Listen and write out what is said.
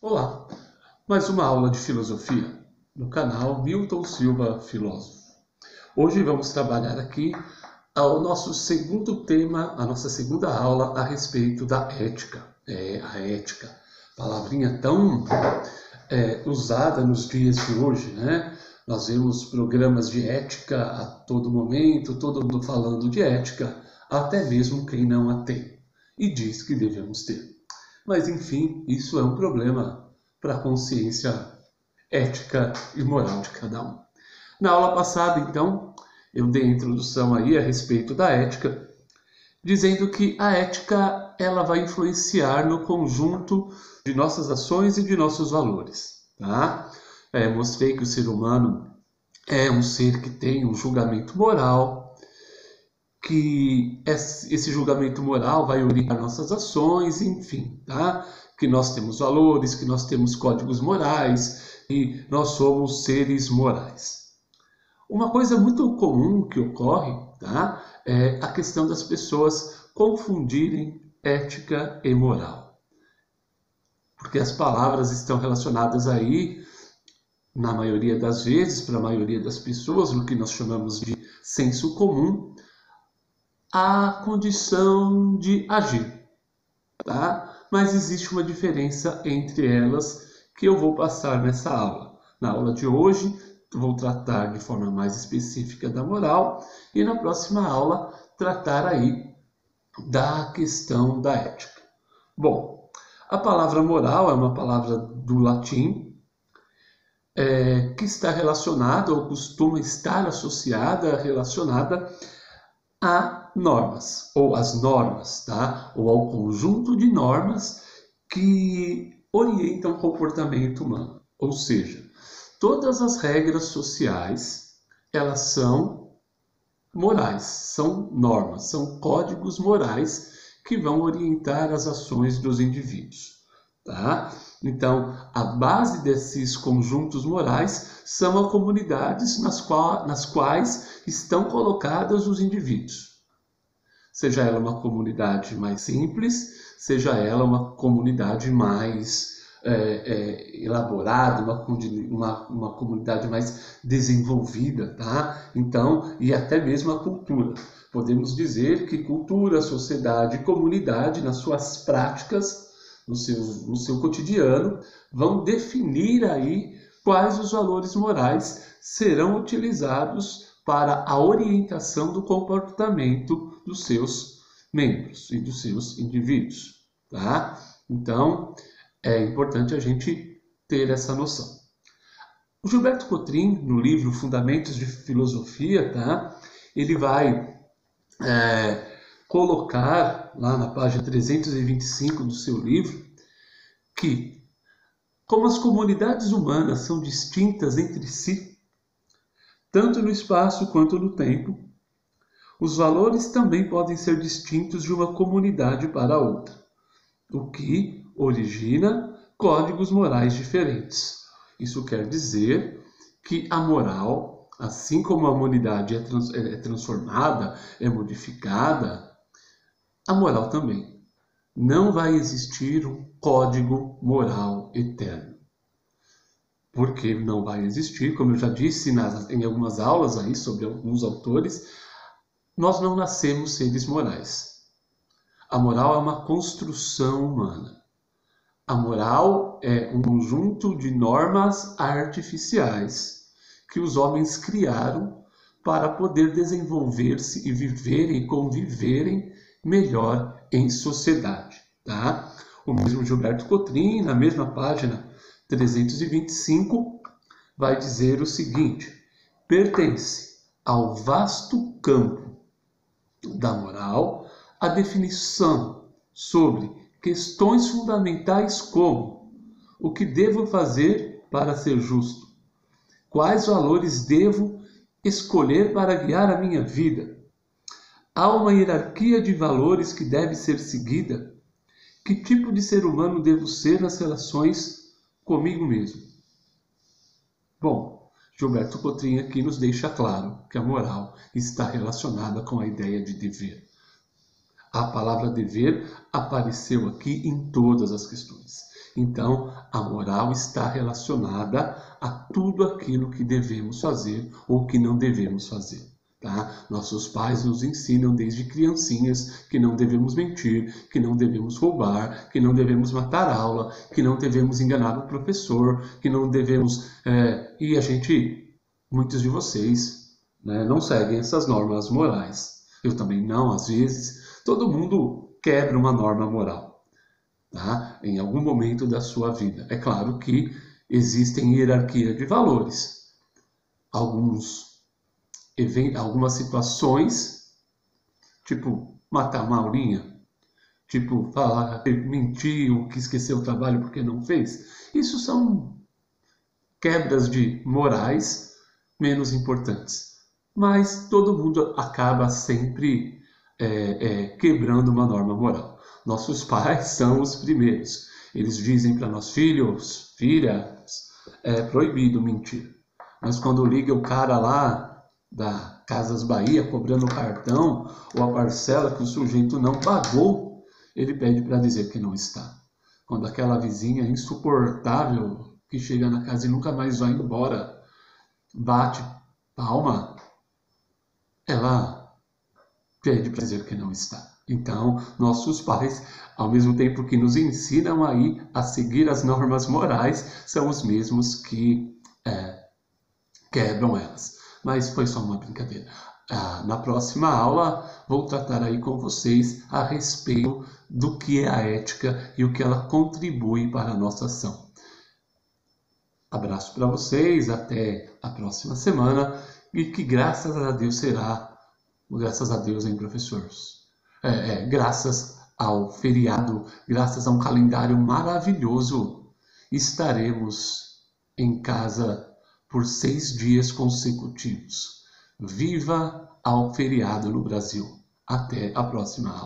Olá, mais uma aula de filosofia no canal Milton Silva Filósofo. Hoje vamos trabalhar aqui o nosso segundo tema, a nossa segunda aula a respeito da ética. A ética, palavrinha tão usada nos dias de hoje, né? Nós vemos programas de ética a todo momento, todo mundo falando de ética, até mesmo quem não a tem e diz que devemos ter. Mas, enfim, isso é um problema para a consciência ética e moral de cada um. Na aula passada, então, eu dei a introdução aí a respeito da ética, dizendo que a ética ela vai influenciar no conjunto de nossas ações e de nossos valores. Tá? Mostrei que o ser humano é um ser que tem um julgamento moral, que esse julgamento moral vai orientar nossas ações, enfim, tá? Que nós temos valores, que nós temos códigos morais e nós somos seres morais. Uma coisa muito comum que ocorre, tá? É a questão das pessoas confundirem ética e moral. Porque as palavras estão relacionadas aí, na maioria das vezes, para a maioria das pessoas, no que nós chamamos de senso comum, a condição de agir, tá? Mas existe uma diferença entre elas que eu vou passar nessa aula. Na aula de hoje, vou tratar de forma mais específica da moral e na próxima aula tratar aí da questão da ética. Bom, a palavra moral é uma palavra do latim que está relacionada ou costuma estar relacionada a normas, ou as normas, tá? Ou ao conjunto de normas que orientam o comportamento humano. Ou seja, todas as regras sociais, elas são morais, são normas, são códigos morais que vão orientar as ações dos indivíduos. Tá? Então, a base desses conjuntos morais são as comunidades nas quais estão colocados os indivíduos. Seja ela uma comunidade mais simples, seja ela uma comunidade mais elaborada, uma comunidade mais desenvolvida, tá? Então, e até mesmo a cultura. Podemos dizer que cultura, sociedade e comunidade, nas suas práticas, no seu cotidiano, vão definir aí quais os valores morais serão utilizados para a orientação do comportamento dos seus membros e dos seus indivíduos. Tá? Então, é importante a gente ter essa noção. O Gilberto Cotrim, no livro Fundamentos de Filosofia, tá? Ele vai colocar lá na página 325 do seu livro que, como as comunidades humanas são distintas entre si, tanto no espaço quanto no tempo, os valores também podem ser distintos de uma comunidade para outra, o que origina códigos morais diferentes. Isso quer dizer que a moral, assim como a humanidade é transformada, é modificada, a moral também. Não vai existir um código moral eterno. Porque não vai existir, como eu já disse em algumas aulas aí sobre alguns autores, nós não nascemos seres morais. A moral é uma construção humana. A moral é um conjunto de normas artificiais que os homens criaram para poder desenvolver-se e viverem e conviverem melhor em sociedade. Tá? O mesmo Gilberto Cotrim, na mesma página 325, vai dizer o seguinte: pertence ao vasto campo da moral a definição sobre questões fundamentais como o que devo fazer para ser justo, quais valores devo escolher para guiar a minha vida. Há uma hierarquia de valores que deve ser seguida. Que tipo de ser humano devo ser nas relações comigo mesmo? Bom, Gilberto Cotrim aqui nos deixa claro que a moral está relacionada com a ideia de dever. A palavra dever apareceu aqui em todas as questões. Então, a moral está relacionada a tudo aquilo que devemos fazer ou que não devemos fazer. Tá? Nossos pais nos ensinam desde criancinhas que não devemos mentir, que não devemos roubar, que não devemos matar aula, que não devemos enganar o professor, que não devemos... E muitos de vocês, né, não seguem essas normas morais. Eu também não, às vezes. Todo mundo quebra uma norma moral, tá? Em algum momento da sua vida. É claro que existem hierarquia de valores. Algumas situações, tipo matar uma aulinha, tipo mentir ou que esqueceu o trabalho porque não fez. Isso são quebras de morais menos importantes. Mas todo mundo acaba sempre quebrando uma norma moral. Nossos pais são os primeiros. Eles dizem para nós, filhos, filhas, é proibido mentir. Mas quando liga o cara lá da Casas Bahia cobrando o cartão ou a parcela que o sujeito não pagou, ele pede para dizer que não está. Quando aquela vizinha insuportável que chega na casa e nunca mais vai embora, bate palma, ela pede para dizer que não está. Então, nossos pais, ao mesmo tempo que nos ensinam aí a seguir as normas morais, são os mesmos que quebram elas. Mas foi só uma brincadeira. Na próxima aula, vou tratar aí com vocês a respeito do que é a ética e o que ela contribui para a nossa ação. Abraço para vocês, até a próxima semana e que graças a Deus graças a Deus, hein, professores? Graças ao feriado, graças a um calendário maravilhoso, estaremos em casa por 6 dias consecutivos. Viva ao feriado no Brasil! Até a próxima aula.